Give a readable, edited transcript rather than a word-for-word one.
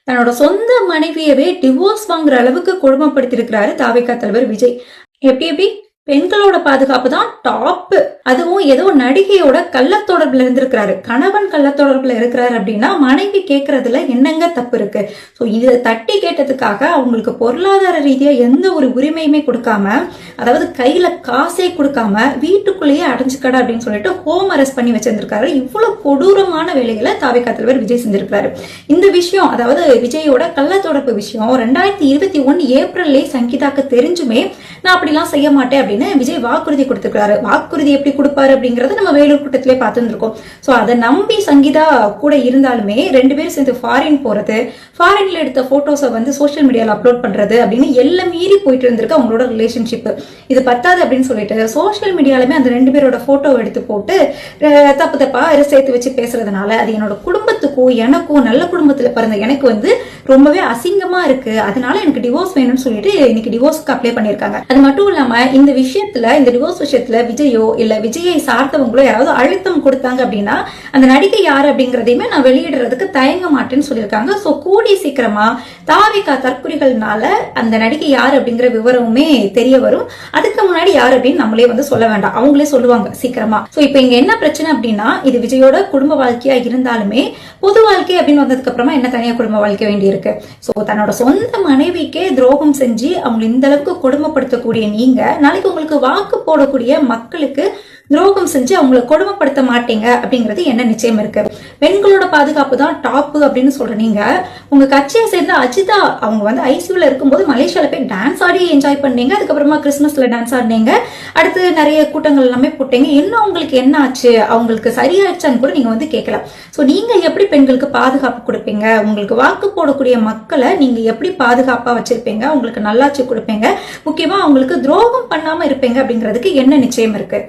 தன்னோட சொந்த மனைவியவே டிவோர்ஸ் வாங்குற அளவுக்கு கொடுமைப்படுத்திருக்கிறாரு தாவேகா தலைவர் விஜய். எப்படி பெண்களோட பாதுகாப்பு தான் டாப். அதுவும் ஏதோ நடிகையோட கள்ளத்தொடர்புல இருந்திருக்கிறாரு. கணவன் கள்ளத்தொடர்புல இருக்கிறாரு அப்படின்னா மனைவி கேட்கறதுல என்னங்க தப்பு இருக்கு? ஸோ இதை தட்டி கேட்டதுக்காக அவங்களுக்கு பொருளாதார ரீதியா எந்த ஒரு உரிமையுமே கொடுக்காம, அதாவது கையில காசே கொடுக்காம வீட்டுக்குள்ளேயே அடைஞ்சுக்கடா அப்படின்னு சொல்லிட்டு ஹோம் அரெஸ்ட் பண்ணி வச்சிருந்திருக்காரு. இவ்வளவு கொடூரமான வேலைகளை தாவேகா தலைவர் விஜய் செஞ்சிருக்காரு. இந்த விஷயம், அதாவது விஜயோட கள்ளத்தொடர்பு விஷயம் 2021 ஏப்ரல்லே சங்கீதாக்கு தெரிஞ்சுமே நான் அப்படிலாம் செய்ய மாட்டேன் அப்படின்னு விஜய் வாக்குறுதி கொடுத்திருக்காரு. வாக்குறுதி எப்படி கொடுப்பாரு அப்படிங்கறத நம்ம வேலூர் கூட்டத்திலே பார்த்துருக்கோம். சோ அதை நம்பி சங்கீதா கூட இருந்தாலுமே 2 பேரும் சேர்ந்து ஃபாரின் போறது, ஃபாரின்ல எடுத்த போட்டோஸை வந்து சோசியல் மீடியால அப்லோட் பண்றது அப்படின்னு எல்லாம் மீறி போயிட்டு இருந்திருக்கு அவங்களோட ரிலேஷன்ஷிப். இது பத்தாது அப்படின்னு சொல்லிட்டு சோசியல் மீடியாலுமே அந்த 2 பேரோட போட்டோ எடுத்து போட்டு தப்பு தப்பா சேர்த்து வச்சு பேசுறதுனால அது என்னோட குடும்பத்துக்கும் எனக்கும், நல்ல குடும்பத்துல பிறந்த எனக்கு வந்து ரொம்பவே அசிங்கமா இருக்கு. அதனால எனக்கு டிவோர்ஸ் வேணும்னு சொல்லிட்டு இன்னைக்கு டிவோர்ஸ்க்கு அப்ளை பண்ணிருக்காங்க. அது மட்டும் இல்லாம இந்த விஷயத்துல, இந்த டிவோர்ஸ் விஷயத்துல விஜயோ இல்ல விஜயை சார்ந்தவங்களோ யாராவது அழுத்தம் கொடுத்தாங்க அப்படின்னா அந்த நடிகை யாரு அப்படிங்கறதையுமே நான் வெளியிடுறதுக்கு தயங்க மாட்டேன்னு சொல்லியிருக்காங்க. சோ கூடிய சீக்கிரமா தாவேகா தற்குறிகள்னால அந்த நடிகை யாரு அப்படிங்கிற விவரமுமே தெரிய வரும். அதுக்கு முன்னாடி யாரு அப்படின்னு நம்மளே வந்து சொல்ல வேண்டாம், அவங்களே சொல்லுவாங்க சீக்கிரமா. சோ இப்ப இங்க என்ன பிரச்சனை அப்படின்னா, இது விஜயோட குடும்ப வாழ்க்கையா இருந்தாலுமே பொது வாழ்க்கை அப்படின்னு வந்ததுக்கு அப்புறமா என்ன தனியா குடும்ப வாழ்க்கை வேண்டி இருக்கு. சோ தன்னோட சொந்த மனைவிக்கே துரோகம் செஞ்சு அவங்க இந்த அளவுக்கு கொடுமைப்படுத்தக்கூடிய நீங்க நாளைக்கு உங்களுக்கு வாக்கு போடக்கூடிய மக்களுக்கு துரோகம் செஞ்சு அவங்களை கொடுமைப்படுத்த மாட்டீங்க அப்படிங்கிறது என்ன நிச்சயம் இருக்கு? பெண்களோட பாதுகாப்பு தான் டாப் அப்படின்னு சொல்ற நீங்க உங்க கட்சியை சேர்ந்த அஜிதா அவங்க வந்து ஐசியூல இருக்கும்போது மலேசியால போய் டான்ஸ் ஆடி என்ஜாய் பண்ணீங்க. அதுக்கப்புறமா கிறிஸ்துமஸ்ல டான்ஸ் ஆடினீங்க. அடுத்து நிறைய கூட்டங்கள் எல்லாமே போட்டீங்க. இன்னும் உங்களுக்கு என்ன ஆச்சு? அவங்களுக்கு சரியாயிடுச்சான்னு கூட நீங்க வந்து கேட்கலாம். சோ நீங்க எப்படி பெண்களுக்கு பாதுகாப்பு கொடுப்பீங்க? உங்களுக்கு வாக்கு போடக்கூடிய மக்களை நீங்க எப்படி பாதுகாப்பா வச்சிருப்பீங்க? உங்களுக்கு நல்லாட்சி கொடுப்பீங்க? முக்கியமா அவங்களுக்கு துரோகம் பண்ணாம இருப்பீங்க அப்படிங்கிறதுக்கு என்ன நிச்சயம் இருக்கு?